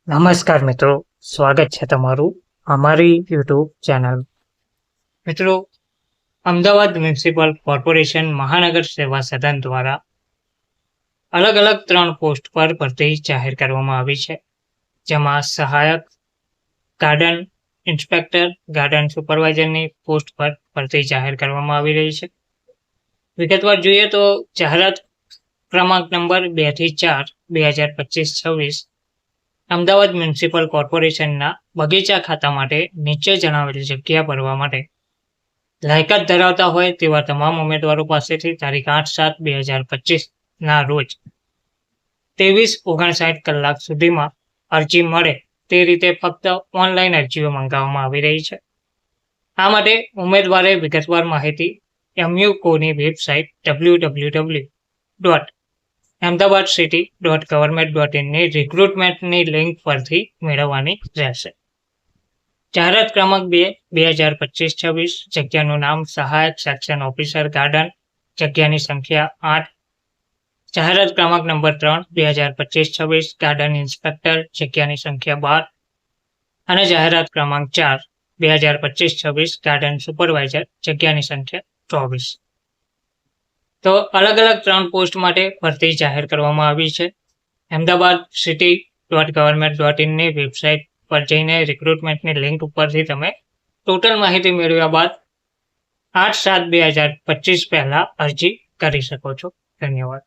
નમસ્કાર મિત્રો, સ્વાગત છે તમારું અમારી યુટ્યુબ ચેનલ. મિત્રો, અમદાવાદ મ્યુનિસિપલ કોર્પોરેશન મહાનગર સેવા સદન દ્વારા અલગ અલગ 3 પોસ્ટ પર ભરતી જાહેર કરવામાં આવી છે, જેમાં સહાયક, ગાર્ડન ઇન્સ્પેક્ટર, ગાર્ડન સુપરવાઇઝરની પોસ્ટ પર ભરતી જાહેર કરવામાં આવી રહી છે. વિગતવાર જોઈએ તો જાહેરાત ક્રમાંક નંબર 2 થી 4 2025-26 અમદાવાદ મ્યુનિસિપલ કોર્પોરેશનના બગીચા ખાતા માટે નીચે જણાવેલ જગ્યા ભરવા માટે લાયકાત ધરાવતા હોય તેવા તમામ ઉમેદવારો પાસેથી તારીખ 8/7/2025 રોજ 23:59 કલાક સુધીમાં અરજી મળે તે રીતે ફક્ત ઓનલાઈન અરજીઓ મંગાવવામાં આવી રહી છે. આ માટે ઉમેદવારે વિગતવાર માહિતી MUCOની વેબસાઇટ www.ahmedabadcity.government.in ની રિક્રુટમેન્ટની લિંક પરથી મેળવવાની રહેશે. જાહેરાત ક્રમાંક 2 2025-26 જગ્યાનું નામ સહાયક સેક્શન ઓફિસર ગાર્ડન, જગ્યાની સંખ્યા 8. જાહેરાત ક્રમાંક નંબર 3 2025-26 ગાર્ડન ઇન્સ્પેક્ટર, જગ્યાની સંખ્યા 12. અને જાહેરાત ક્રમાંક 4 2025-26 ગાર્ડન સુપરવાઇઝર, જગ્યાની સંખ્યા 24. તો અલગ અલગ 3 પોસ્ટ માટે ભરતી જાહેર કરવામાં આવી છે. ahmedabadcity.government.in ની વેબસાઇટ પર જઈને રિક્રુટમેન્ટની લિંક ઉપરથી તમે ટોટલ માહિતી મેળવ્યા બાદ 8/7/2025 પહેલા અરજી કરી શકો છો. ધન્યવાદ.